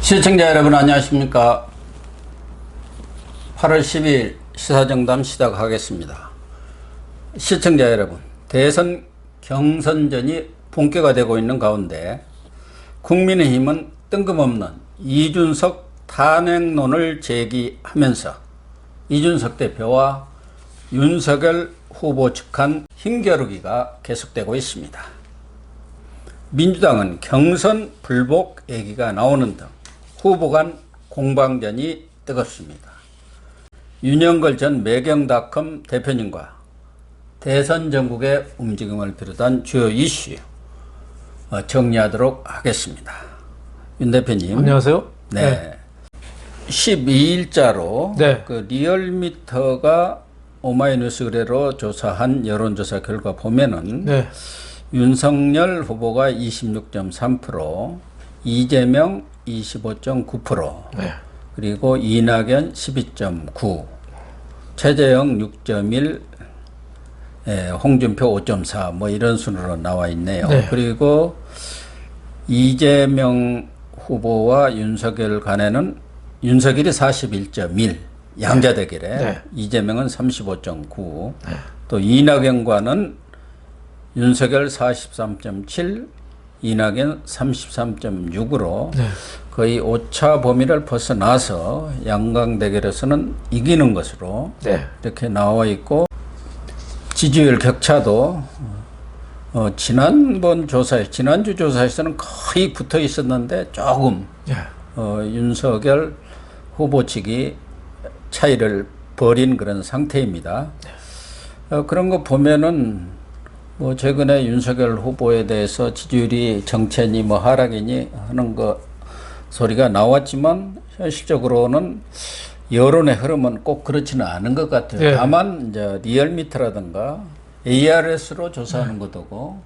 시청자 여러분 안녕하십니까. 8월 10일 시사정담 시작하겠습니다. 시청자 여러분, 대선 경선전이 본격화되고 있는 가운데 국민의힘은 뜬금없는 이준석 탄핵론을 제기하면서 이준석 대표와 윤석열 후보 측 간 힘겨루기가 계속되고 있습니다. 민주당은 경선 불복 얘기가 나오는 등 후보 간 공방전이 뜨겁습니다. 윤영걸 전 매경닷컴 대표님과 대선 전국의 움직임을 비롯한 주요 이슈 정리하도록 하겠습니다. 윤 대표님. 안녕하세요. 네. 12일자로 네. 그 리얼미터가 오마이뉴스 의뢰로 조사한 여론조사 결과 보면은 네. 윤석열 후보가 26.3%, 이재명 25.9%, 네. 그리고 이낙연 12.9%, 최재형 6.1%, 홍준표 5.4%, 뭐 이런 순으로 나와 있네요. 네. 그리고 이재명 후보와 윤석열 간에는 윤석열이 41.1%, 양자 대결에 네. 이재명은 35.9%, 또 이낙연과는 윤석열 43.7%, 이낙연 33.6%로 네. 거의 오차 범위를 벗어나서 양강 대결에서는 이기는 것으로 네. 이렇게 나와 있고, 지지율 격차도 지난주 조사에서는 거의 붙어 있었는데 조금 네. 윤석열 후보 측이 차이를 벌인 그런 상태입니다. 그런 거 보면은 뭐 최근에 윤석열 후보에 대해서 지지율이 정체니 뭐 하락이니 하는 거 소리가 나왔지만 현실적으로는 여론의 흐름은 꼭 그렇지는 않은 것 같아요. 네. 다만 이제 리얼미터라든가 ARS로 조사하는 것도고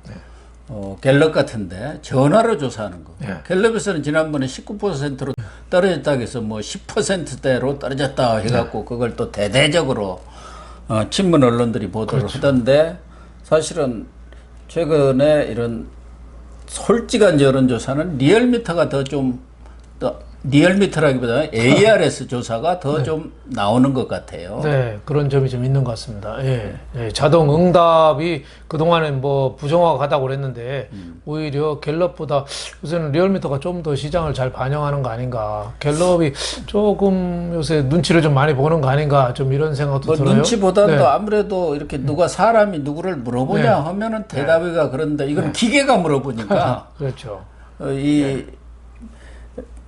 갤럽 같은데 전화로 조사하는 거. 네. 갤럽에서는 지난번에 19%로 떨어졌다고 해서 뭐 10%대로 떨어졌다 해갖고 그걸 또 대대적으로 친문 언론들이 보도를 그렇죠. 하던데, 사실은 최근에 이런 솔직한 여론조사는 리얼미터가 리얼미터라기보다는 ARS 조사가 더 좀 나오는 것 같아요. 네, 그런 점이 좀 있는 것 같습니다. 예, 예, 자동 응답이 그동안엔 뭐 부정화가 가다고 그랬는데 오히려 갤럽보다 요새는 리얼미터가 좀 더 시장을 잘 반영하는 거 아닌가. 갤럽이 조금 요새 눈치를 좀 많이 보는 거 아닌가, 좀 이런 생각도 뭐 들어요. 눈치보다도 네. 아무래도 이렇게 누가 사람이 누구를 물어보냐 네. 하면은 대답이가 그런데 이건 기계가 물어보니까 그렇죠. 이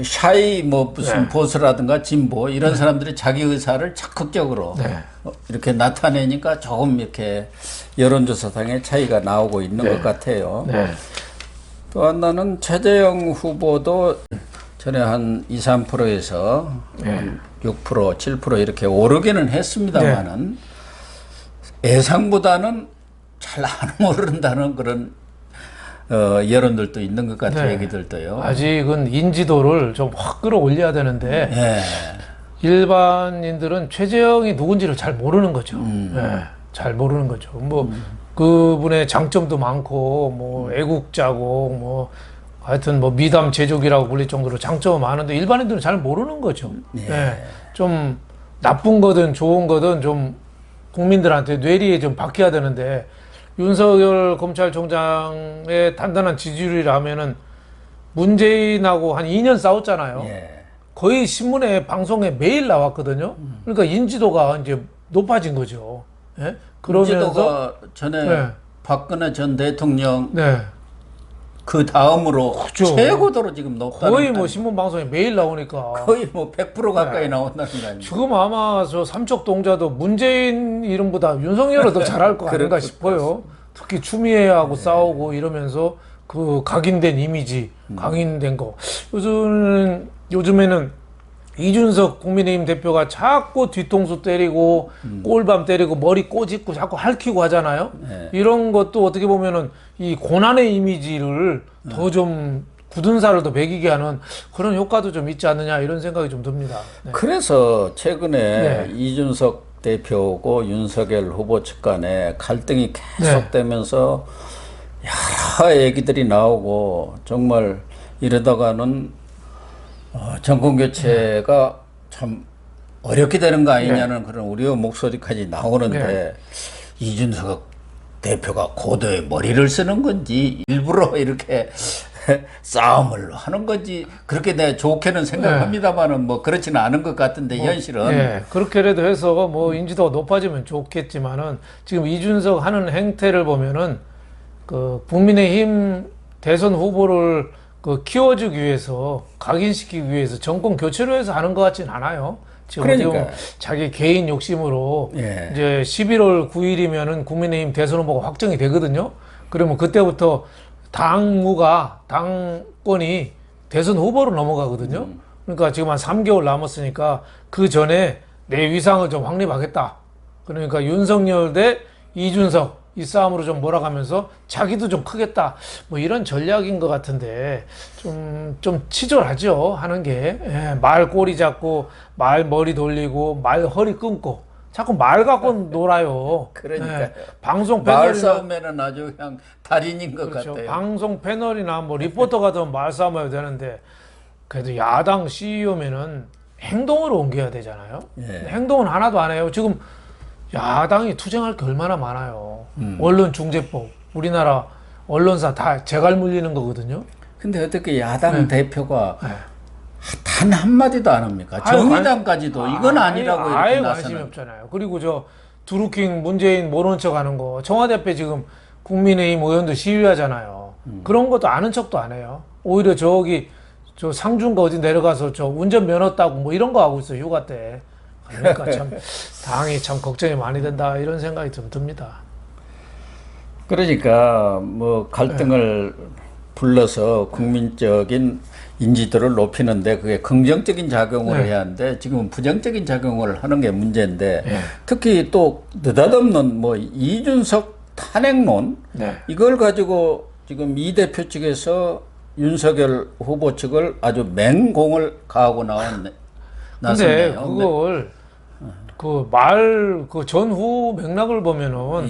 샤이 뭐 무슨 네. 보수라든가 진보 이런 사람들이 자기 의사를 적극적으로 네. 이렇게 나타내니까 조금 이렇게 여론조사상의 차이가 나오고 있는 네. 것 같아요. 네. 또 하나는 최재형 후보도 전에 한 2, 3%에서 네. 6%, 7% 이렇게 오르기는 했습니다만은 예상보다는 잘 안 오른다는 그런 여론들도 있는 것 같아요. 네. 얘기들도요. 아직은 인지도를 좀 확 끌어올려야 되는데 예. 일반인들은 최재형이 누군지를 잘 모르는 거죠. 예, 잘 모르는 거죠. 뭐 그분의 장점도 많고 뭐 애국자고 뭐 하여튼 뭐 미담 제조기라고 불릴 정도로 장점은 많은데 일반인들은 잘 모르는 거죠. 예. 좀 나쁜 거든 좋은 거든 좀 국민들한테 뇌리에 좀 박혀야 되는데, 윤석열 검찰총장의 단단한 지지율이라면은 문재인하고 한 2년 싸웠잖아요. 예. 거의 신문에 방송에 매일 나왔거든요. 그러니까 인지도가 이제 높아진 거죠. 예? 그러면서 인지도가 전에 네. 박근혜 전 대통령 네. 그 다음으로 그렇죠. 최고도로 지금 높다는 거의 뭐 신문 방송에 매일 나오니까 거의 뭐 100% 가까이 나온다는 거 아닙니까? 지금 아마 저 삼척동자도 문재인 이름보다 윤석열을 더 잘할 거 아닌가 싶어요. 특히 추미애하고 싸우고 이러면서 그 각인된 이미지, 각인된 거. 요즘에는 이준석 국민의힘 대표가 자꾸 뒤통수 때리고 꼴밤 때리고 머리 꼬집고 자꾸 핥히고 하잖아요. 네. 이런 것도 어떻게 보면은 이 고난의 이미지를 더 좀 굳은 살을 더 배기게 하는 그런 효과도 좀 있지 않느냐, 이런 생각이 좀 듭니다. 네. 그래서 최근에 네. 이준석 대표고 윤석열 후보 측 간에 갈등이 계속되면서 여러 얘기들이 나오고 정말 이러다가는 정권 교체가 참 어렵게 되는 거 아니냐는 그런 우려의 목소리까지 나오는데 이준석 대표가 고도의 머리를 쓰는 건지 일부러 이렇게 싸움을 하는 건지 그렇게 내가 좋게는 생각합니다만은 뭐 그렇지는 않은 것 같은데 현실은 그렇게라도 해서 뭐 인지도가 높아지면 좋겠지만은 지금 이준석 하는 행태를 보면은 그 국민의힘 대선 후보를 그 키워주기 위해서 각인시키기 위해서 정권 교체를 해서 하는 것 같지는 않아요. 지금 그러니까요. 자기 개인 욕심으로 이제 11월 9일이면은 국민의힘 대선 후보가 확정이 되거든요. 그러면 그때부터 당권이 대선 후보로 넘어가거든요. 그러니까 지금 한 3개월 남았으니까 그 전에 내 위상을 좀 확립하겠다. 그러니까 윤석열 대 이준석 이 싸움으로 좀 몰아가면서 자기도 좀 크겠다. 뭐 이런 전략인 것 같은데 좀 치졸하죠. 하는 게. 말 꼬리 잡고 말 머리 돌리고 말 허리 끊고 자꾸 말 갖고 놀아요. 그러니까요. 방송 말 패널이나 싸움에는 아주 그냥 달인인 것 그렇죠. 같아요. 방송 패널이나 뭐 리포터 같으면 말 싸움해야 되는데 그래도 야당 CEO면은 행동으로 옮겨야 되잖아요. 행동은 하나도 안 해요. 지금 야당이 투쟁할 게 얼마나 많아요. 언론중재법, 우리나라 언론사 다 재갈 물리는 거거든요. 근데 어떻게 야당 대표가 단 한마디도 안 합니까? 정의당까지도 이건 아니라고 아예 이렇게 관심이 나서는. 없잖아요. 그리고 저 드루킹 문재인 모르는 척 하는 거 청와대 앞에 지금 국민의힘 의원들 시위하잖아요. 그런 것도 아는 척도 안 해요. 오히려 저기 저 상중가 어디 내려가서 저 운전 면허 따고 뭐 이런 거 하고 있어요. 휴가 때. 그러니까 참 당이 참 걱정이 많이 된다 이런 생각이 좀 듭니다. 그러니까 뭐 갈등을 불러서 국민적인 인지도를 높이는데 그게 긍정적인 작용을 해야 하는데 지금은 부정적인 작용을 하는 게 문제인데 특히 또 느닷없는 뭐 이준석 탄핵론 이걸 가지고 지금 이 대표 측에서 윤석열 후보 측을 아주 맹공을 가하고 근데 나섰네요. 그걸 그 전후 맥락을 보면은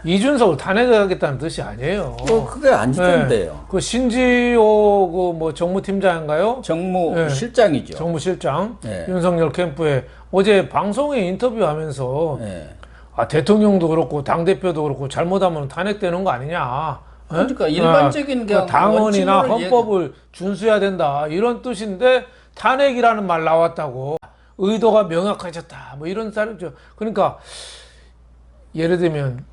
이준석을 탄핵하겠다는 뜻이 아니에요. 그게 아니던데요. 그 신지호 그 뭐 정무팀장인가요? 정무실장이죠. 정무실장 윤석열 캠프에 어제 방송에 인터뷰하면서 대통령도 그렇고 당 대표도 그렇고 잘못하면 탄핵되는 거 아니냐? 그러니까 일반적인 그 당원이나 헌법을 준수해야 된다 이런 뜻인데 탄핵이라는 말 나왔다고. 의도가 명확해졌다. 뭐 이런 사람이죠. 그러니까 예를 들면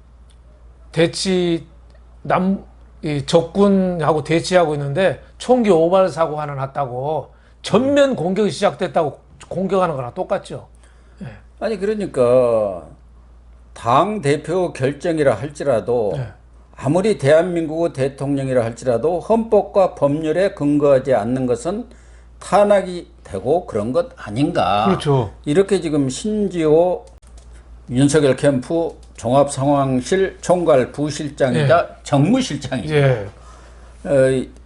적군하고 대치하고 있는데 총기 오발 사고 하나 났다고 전면 공격이 시작됐다고 공격하는 거랑 똑같죠. 아니 그러니까 당 대표 결정이라 할지라도 아무리 대한민국 대통령이라 할지라도 헌법과 법률에 근거하지 않는 것은 탄핵이 되고 그런 것 아닌가. 그렇죠. 이렇게 지금 신지호 윤석열 캠프 종합상황실 총괄 부실장이자 정무실장이죠.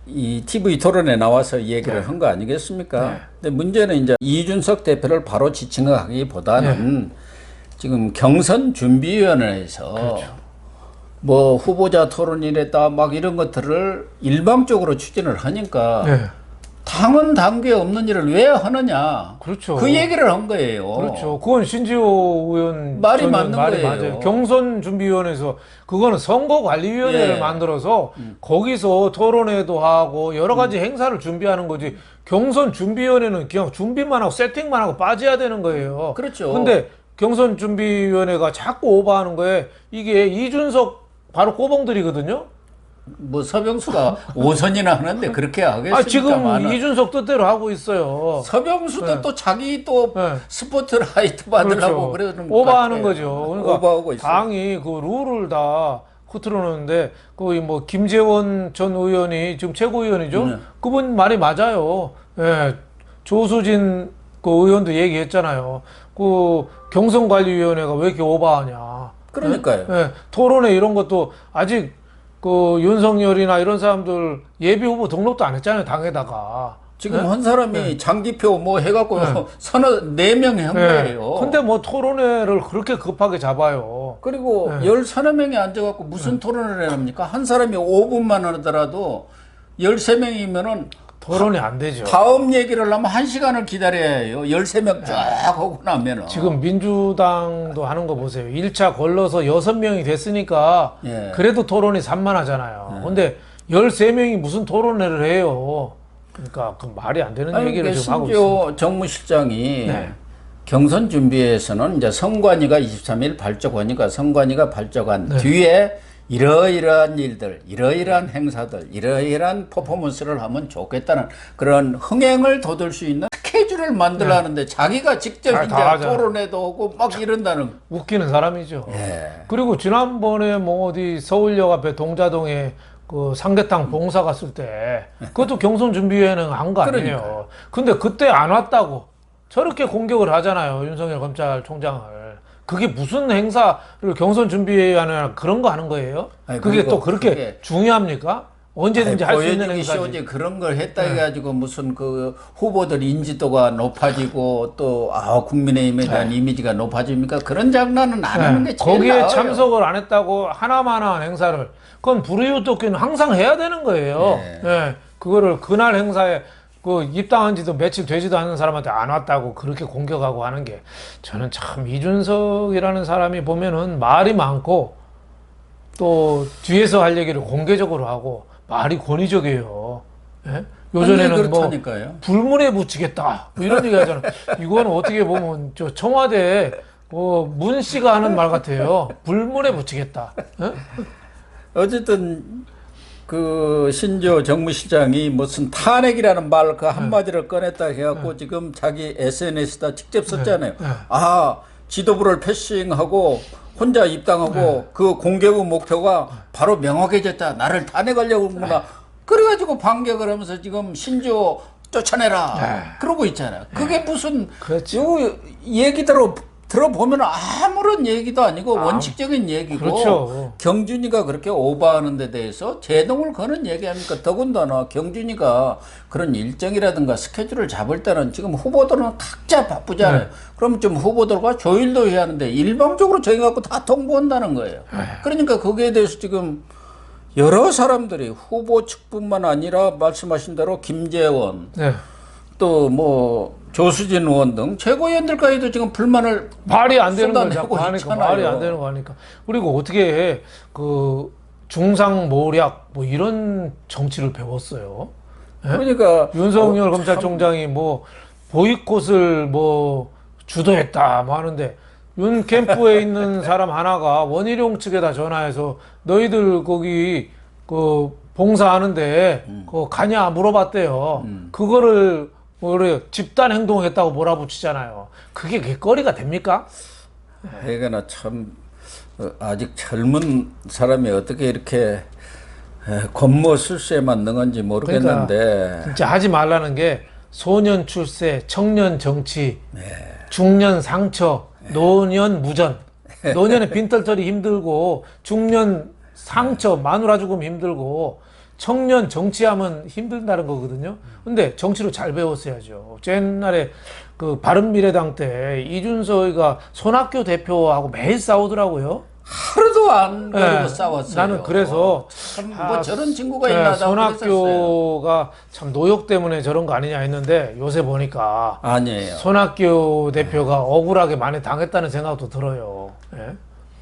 이 TV 토론에 나와서 이 얘기를 한 거 아니겠습니까? 근데 문제는 이제 이준석 대표를 바로 지칭하기보다는 지금 경선 준비위원회에서 뭐 후보자 토론이랬다 막 이런 것들을 일방적으로 추진을 하니까 당은 당규에 없는 일을 왜 하느냐. 그렇죠. 그 얘기를 한 거예요. 그렇죠. 그건 신지호 의원 말이 맞는 거예요. 맞아요. 경선준비위원회에서 그거는 선거관리위원회를 만들어서 거기서 토론회도 하고 여러 가지 행사를 준비하는 거지. 경선준비위원회는 그냥 준비만 하고 세팅만 하고 빠져야 되는 거예요. 그렇죠. 근데 경선준비위원회가 자꾸 오버하는 거에 이게 이준석 바로 꼬봉들이거든요. 뭐 서병수가 5선이나 하는데 그렇게 하겠습니까? 지금 이준석 뜻대로 하고 있어요. 서병수도 또 자기 또 스포트라이트 받으려고 그렇죠. 그러는 오버하는 거죠. 그러니까 오버하고 있어요. 당이 그 룰을 다 흐트러 놓는데 거기 뭐 김재원 전 의원이 지금 최고위원이죠. 그분 말이 맞아요. 조수진 그 의원도 얘기했잖아요. 그 경선관리위원회가 왜 이렇게 오버하냐. 그러니까요. 토론회 이런 것도 아직 그 윤석열이나 이런 사람들 예비 후보 등록도 안 했잖아요, 당에다가. 지금 한 사람이 장기표 뭐 해갖고 서너 4명이 한 거예요. 근데 뭐 토론회를 그렇게 급하게 잡아요. 그리고 13명이 앉아갖고 무슨 토론을 해납니까? 한 사람이 5분만 하더라도 13명이면은 토론이 안 되죠. 다음 얘기를 하면 1시간을 기다려야 해요. 13명 쫙 하고 나면은. 지금 민주당도 하는 거 보세요. 1차 걸러서 6명이 됐으니까 예. 그래도 토론이 산만하잖아요. 근데 13명이 무슨 토론회를 해요. 그러니까 그 말이 안 되는 아니, 얘기를 지금 하고 심지어 있습니다. 정무실장이 네. 경선 준비에서는 이제 선관위가 23일 발족하니까 선관위가 발족한 네. 뒤에 이러이러한 일들, 이러이러한 행사들, 이러이러한 퍼포먼스를 하면 좋겠다는 그런 흥행을 돋을 수 있는 스케줄을 만들어 하는데 자기가 직접 다 이제 하잖아요. 토론회도 오고 막 이런다는. 웃기는 사람이죠. 예. 그리고 지난번에 뭐 어디 서울역 앞에 동자동에 그 삼계탕 봉사 갔을 때 그것도 경선 준비회는 한 거 아니에요. 근데 그때 안 왔다고 저렇게 공격을 하잖아요. 윤석열 검찰총장을. 그게 무슨 행사를 경선 준비회하는 그런 거 하는 거예요? 아니, 그게 그리고 또 그렇게 그게 언제든지 언제든지 할 수 있는 보여주기 행사지. 쇼지 그런 걸 했다 해가지고 무슨 그 후보들 인지도가 높아지고 또 국민의힘에 대한 이미지가 높아집니까? 그런 장난은 안 하는 게 제일 거기에 나아요. 참석을 안 했다고 하나마나한 행사를 그건 불이웃돕기는 항상 해야 되는 거예요. 예. 그거를 그날 행사에 그 입당한 지도 며칠 되지도 않은 사람한테 안 왔다고 그렇게 공격하고 하는 게 저는 참 이준석이라는 사람이 보면은 말이 많고 또 뒤에서 할 얘기를 공개적으로 하고 말이 권위적이에요. 예? 요전에는 뭐 그렇다니까요. 불문에 붙이겠다 뭐 이런 얘기 하잖아요. 이건 어떻게 보면 저 청와대 문 씨가 하는 말 같아요. 불문에 붙이겠다. 예? 어쨌든 그 신조 정무실장이 무슨 탄핵이라는 말 그 한마디를 꺼냈다 해갖고 지금 자기 SNS에다 직접 썼잖아요. 지도부를 패싱하고 혼자 입당하고 그 공격의 목표가 바로 명확해졌다. 나를 탄핵하려고 하구나. 그래가지고 반격을 하면서 지금 신조 쫓아내라. 그러고 있잖아요. 그게 무슨 그렇죠. 요 얘기대로 들어보면 아무런 얘기도 아니고 원칙적인 얘기고 그렇죠. 경준이가 그렇게 오버하는 데 대해서 제동을 거는 얘기하니까 더군다나 경준이가 그런 일정이라든가 스케줄을 잡을 때는 지금 후보들은 각자 바쁘잖아요. 그럼 좀 후보들과 조율도 해야 하는데 일방적으로 정해갖고 다 통보한다는 거예요. 그러니까 거기에 대해서 지금 여러 사람들이 후보 측뿐만 아니라 말씀하신 대로 김재원 또 뭐 조수진 의원 등 최고위원들까지도 지금 불만을 말이 안 되는 걸 쏟아내고 자꾸 하니까 있잖아요. 말이 안 되는 거 하니까 그리고 어떻게 해? 그 중상모략 뭐 이런 정치를 배웠어요. 예? 그러니까 윤석열 검찰총장이 뭐 보이콧을 뭐 주도했다 뭐 하는데 윤 캠프에 있는 사람 하나가 원희룡 측에다 전화해서 너희들 거기 그 봉사하는데 그 가냐 물어봤대요. 그거를 뭐래 집단 행동했다고 몰아붙이잖아요. 그게 거리가 됩니까? 그러니까 참 아직 젊은 사람이 어떻게 이렇게 권모 술수에 만든 건지 모르겠는데 그러니까 진짜 하지 말라는 게 소년 출세, 청년 정치, 중년 상처, 노년 무전. 노년에 빈털터리 힘들고 중년 상처, 마누라 죽음 힘들고 청년 정치하면 힘든다는 거거든요. 근데 정치로 잘 배웠어야죠. 옛날에 그 바른미래당 때 이준석이가 손학규 대표하고 매일 싸우더라고요. 하루도 안 가리고 싸웠어요. 나는 그래서 참 뭐 저런 친구가 있나 손학규가 참 노역 때문에 저런 거 아니냐 했는데 요새 보니까 아니에요. 손학규 대표가 억울하게 많이 당했다는 생각도 들어요. 예?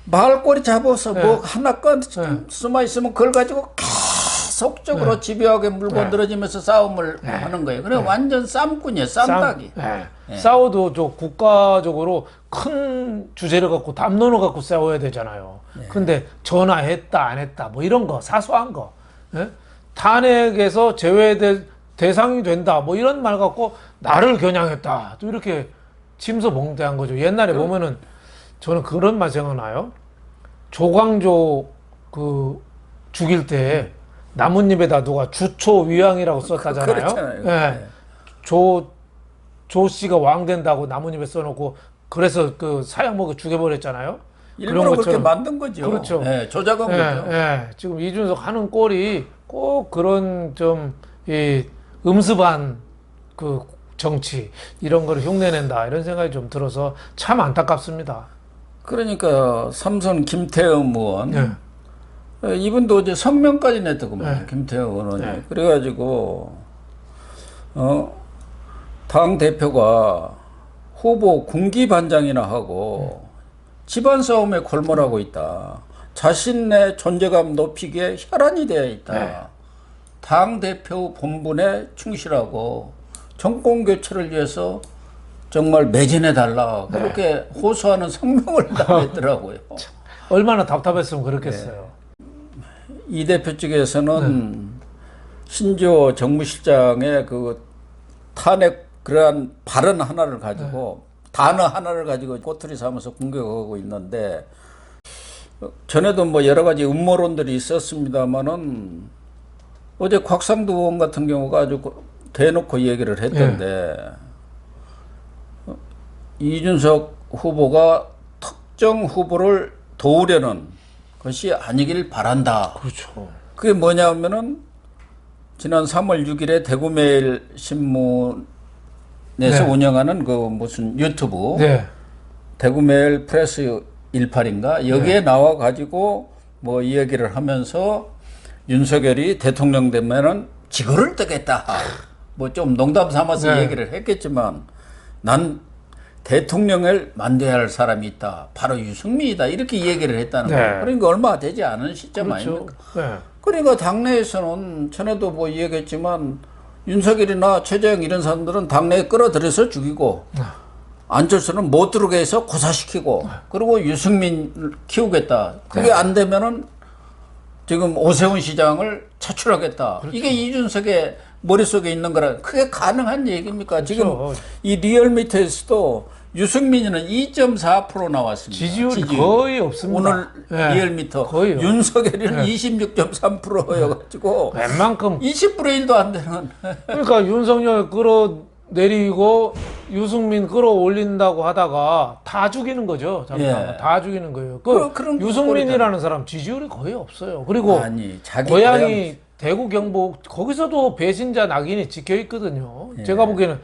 말꼬리 잡아서 뭐 하나 숨어 있으면 그걸 가지고 계속적으로 집요하게 물고 늘어지면서 싸움을 하는 거예요. 그래 완전 쌈꾼이에요. 쌈박이. 싸워도 저 국가적으로 큰 주제를 갖고 담론을 갖고 싸워야 되잖아요. 근데 전화했다 안 했다 뭐 이런 거 사소한 거 탄핵에서 제외될 대상이 된다 뭐 이런 말 갖고 나를 겨냥했다 또 이렇게 침소봉대한 거죠. 옛날에 보면은 저는 그런 말 생각나요. 조광조 그 죽일 때 나뭇잎에다 누가 주초위왕이라고 썼다잖아요. 그렇잖아요. 조 씨가 왕 된다고 나뭇잎에 써놓고 그래서 그 사형 먹어 죽여버렸잖아요. 일부러 그렇게 만든 거죠. 그렇죠. 조작한 거죠. 지금 이준석 하는 꼴이 꼭 그런 좀 음습한 그 정치 이런 거를 흉내낸다 이런 생각이 좀 들어서 참 안타깝습니다. 그러니까 삼선 김태흠 의원 이분도 이제 성명까지 냈더구만 김태흠 의원이 그래가지고 당 대표가 후보 군기반장이나 하고 집안 싸움에 골몰하고 있다. 자신의 존재감 높이기에 혈안이 되어 있다. 네. 당 대표 본분에 충실하고 정권 교체를 위해서 정말 매진해 달라. 그렇게 호소하는 성명을 남겼더라고요. 얼마나 답답했으면 그렇겠어요. 이 대표 측에서는 신지호 정무실장의 그 탄핵 그러한 발언 하나를 가지고 단어 하나를 가지고 꼬투리 삼아서 공격하고 있는데 전에도 뭐 여러 가지 음모론들이 있었습니다만은 어제 곽상도 의원 같은 경우가 아주 대놓고 얘기를 했던데 이준석 후보가 특정 후보를 도우려는 것이 아니길 바란다. 그렇죠. 그게 뭐냐면은 지난 3월 6일에 대구매일 신문에서 운영하는 그 무슨 유튜브 대구매일 프레스 18인가 여기에 나와 가지고 뭐 이 얘기를 하면서 윤석열이 대통령 되면은 지구를 뜨겠다. 뭐 좀 농담 삼아서 얘기를 했겠지만 난 대통령을 만들어야 할 사람이 있다. 바로 유승민이다. 이렇게 얘기를 했다는 거예요. 그러니까 얼마 되지 않은 시점 아닙니까? 그러니까 당내에서는 전에도 뭐 얘기했지만 윤석열이나 최재형 이런 사람들은 당내에 끌어들여서 죽이고 안철수는 못 들어오게 해서 고사시키고 그리고 유승민 키우겠다. 그게 안 되면은 지금 오세훈 시장을 차출하겠다. 이게 이준석의 머릿속에 있는 거라 그게 가능한 얘기입니까? 지금 이 리얼미터에서도 유승민이는 2.4% 나왔습니다. 지지율이 거의 없습니다. 오늘 리얼미터 거의요. 윤석열이는 26.3%여가지고 웬만큼 20분의 1도 안 되는. 그러니까 윤석열 끌어내리고 유승민 끌어올린다고 하다가 다 죽이는 거죠. 다 죽이는 거예요. 그런 유승민이라는 사람 지지율이 거의 없어요. 그리고 아니, 자기 고향이 대구 경북 거기서도 배신자 낙인이 찍혀 있거든요. 제가 보기에는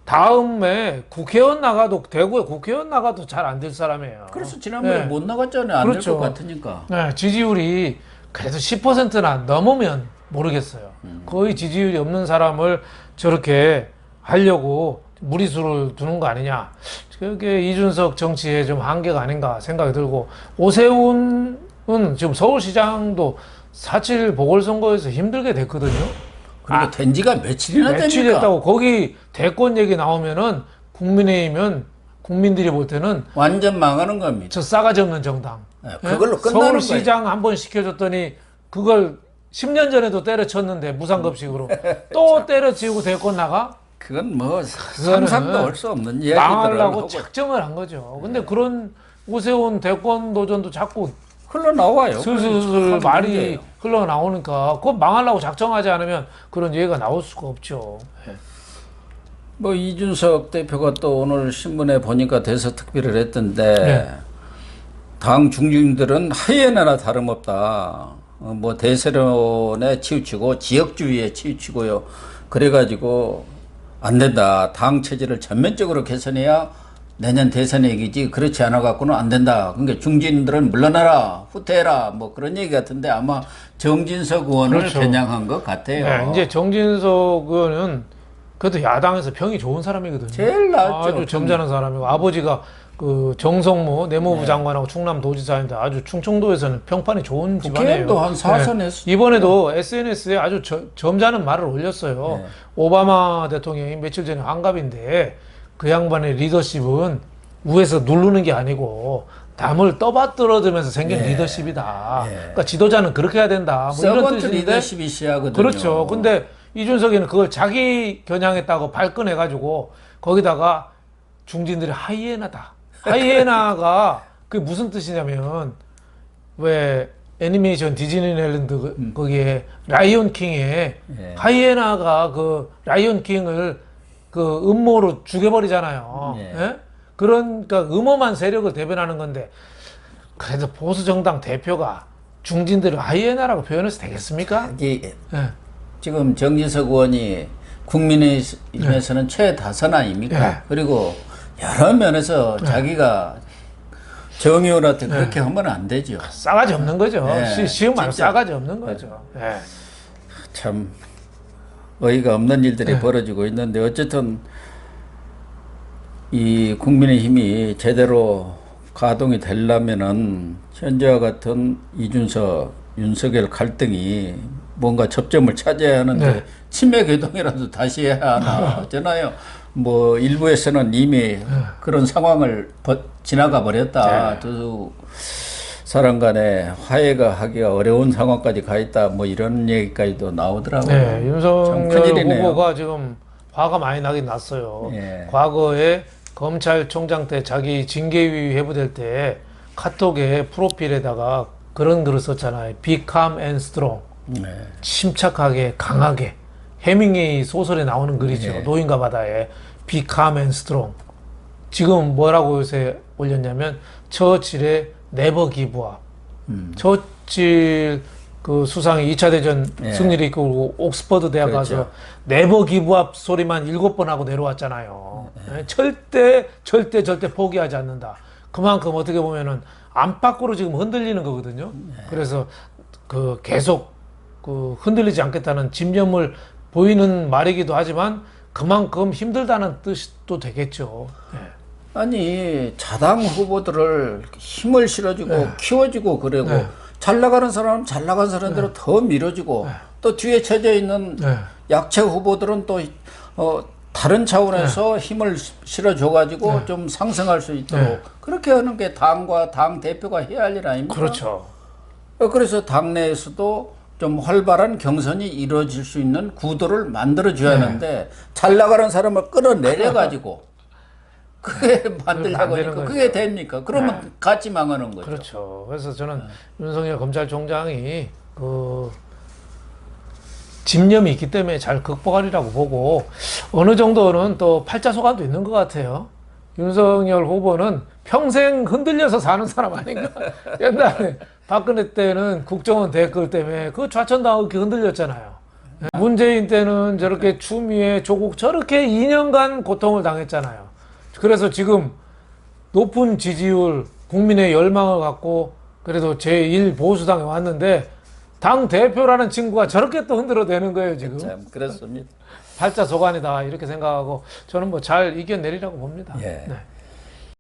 다음에 국회의원 나가도 대구에 국회의원 나가도 잘 안 될 사람이에요. 그래서 지난번에 못 나갔잖아요. 안 될 것 같으니까. 지지율이 그래도 10%나 넘으면 모르겠어요. 거의 지지율이 없는 사람을 저렇게 하려고 무리수를 두는 거 아니냐. 그게 이준석 정치의 좀 한계가 아닌가 생각이 들고 오세훈은 지금 서울시장도 4.7 보궐선거에서 힘들게 됐거든요. 그리고 된 지가 며칠이나 며칠 됩니까? 됐다고. 거기 대권 얘기 나오면은 국민의힘은 국민들이 볼 때는 완전 망하는 겁니다. 저 싸가지 없는 정당. 그걸로 끝나는 거예요. 서울시장 한 번 시켜줬더니 그걸 10년 전에도 때려쳤는데 무상급식으로 또 때려치우고 대권 나가? 그건 뭐 상상도 할 수 없는 이야기들을 망하려고 하고 작정을 한 거죠. 근데 그런 오세훈 대권 도전도 자꾸 흘러나와요. 슬슬 말이 흘러나오니까 그거 망하려고 작정하지 않으면 그런 얘기가 나올 수가 없죠. 뭐 이준석 대표가 또 오늘 신문에 보니까 대서특필을 했던데 당 중진들은 하이에나나 다름없다. 뭐 대세론에 치우치고 지역주의에 치우치고요. 그래가지고 안 된다. 당 체제를 전면적으로 개선해야 내년 대선에 이기지 그렇지 않아 갖고는 안 된다. 그러니까 중진들은 물러나라, 후퇴해라, 뭐 그런 얘기 같은데 아마 정진석 의원을 겨냥한 것 같아요. 이제 정진석 의원은 그래도 야당에서 평이 좋은 사람이거든요. 제일 낫죠. 아주 점잖은 사람이고 아버지가 그 정성모 내무부 장관하고 충남도지사인데 아주 충청도에서는 평판이 좋은 집안이에요. 국회의원도 한 4선 했어요. 이번에도 SNS에 아주 점잖은 말을 올렸어요. 오바마 대통령이 며칠 전에 환갑인데 그 양반의 리더십은 위에서 누르는 게 아니고 남을 떠받들어주면서 생긴 리더십이다. 그러니까 지도자는 그렇게 해야 된다. 뭐 이런 뜻인데 리더십이 시야거든요. 그렇죠. 근데 이준석이는 그걸 자기 겨냥했다고 발끈해가지고 거기다가 중진들이 하이에나다. 하이에나가 그게 무슨 뜻이냐면 왜 애니메이션 디즈니랜드 거기에 라이온 킹에 하이에나가 그 라이온 킹을 그 음모로 죽여버리잖아요. 그러니까 음험한 세력을 대변하는 건데 그래도 보수 정당 대표가 중진들을 하이에나라고 표현해서 되겠습니까? 지금 정진석 의원이 국민의힘에서는 최다선 아닙니까? 그리고 여러 면에서 자기가 정의원한테 그렇게 하면 안 되죠. 싸가지 없는 거죠. 쉬운 말 싸가지 없는 거죠. 참 어이가 없는 일들이 네. 벌어지고 있는데 어쨌든 이 국민의힘이 제대로 가동이 되려면은 현재와 같은 이준석, 윤석열 갈등이 뭔가 접점을 차지해야 하는데 네. 치매 개동이라도 다시 해야 하나 하잖아요. 뭐 일부에서는 이미 그런 상황을 지나가 버렸다. 네. 두 사람 간에 화해가 하기가 어려운 상황까지 가 있다. 뭐 이런 얘기까지도 나오더라고요. 네, 참 윤석열 큰일이네요. 후보가 지금 화가 많이 나긴 났어요. 예. 과거에 검찰총장 때 자기 징계위 회부될 때 카톡에 프로필에다가 그런 글을 썼잖아요. Be calm and strong. 네. 침착하게 강하게. 해밍웨이 소설에 나오는 글이죠. 예. 노인과 바다에 Be calm and strong. 지금 뭐라고 요새 올렸냐면 처칠의 Never give up. 처칠 그 수상이 2차 대전 예. 승리를 이끌고 옥스퍼드 대학 그렇죠. 가서 네버 기브업 소리만 7번 하고 내려왔잖아요. 네, 절대 포기하지 않는다. 그만큼 어떻게 보면은 안팎으로 지금 흔들리는 거거든요. 그래서 그 계속 그 흔들리지 않겠다는 집념을 보이는 말이기도 하지만 그만큼 힘들다는 뜻도 되겠죠. 네. 아니 자당 후보들을 힘을 실어주고 네. 키워주고 그러고 네. 잘 나가는 사람은 잘 나간 사람대로 더 밀어주고 또 뒤에 쳐져 있는 네. 약체 후보들은 또 다른 차원에서 힘을 실어줘가지고 좀 상승할 수 있도록 그렇게 하는 게 당과 당 대표가 해야 할 일 아닙니까? 그렇죠. 그래서 당내에서도 좀 활발한 경선이 이루어질 수 있는 구도를 만들어줘야 하는데 잘 나가는 사람을 끌어내려가지고 그게 만들려고 안 되는 하니까 거죠. 그게 됩니까? 그러면 같이 망하는 거죠. 그렇죠. 그래서 저는 윤석열 검찰총장이 그 집념이 있기 때문에 잘 극복하리라고 보고 어느 정도는 또 팔자소관도 있는 것 같아요. 윤석열 후보는 평생 흔들려서 사는 사람 아닌가? 옛날에 박근혜 때는 국정원 댓글 때문에 그 좌천당하고 이렇게 흔들렸잖아요. 문재인 때는 저렇게 추미애, 조국 저렇게 2년간 고통을 당했잖아요. 그래서 지금 높은 지지율, 국민의 열망을 갖고 그래도 제1보수당에 왔는데 당 대표라는 친구가 저렇게 또 흔들어대는 거예요, 지금. 참 그렇습니다. 팔자소관이다 이렇게 생각하고 저는 뭐 잘 이겨내리라고 봅니다. 예. 네.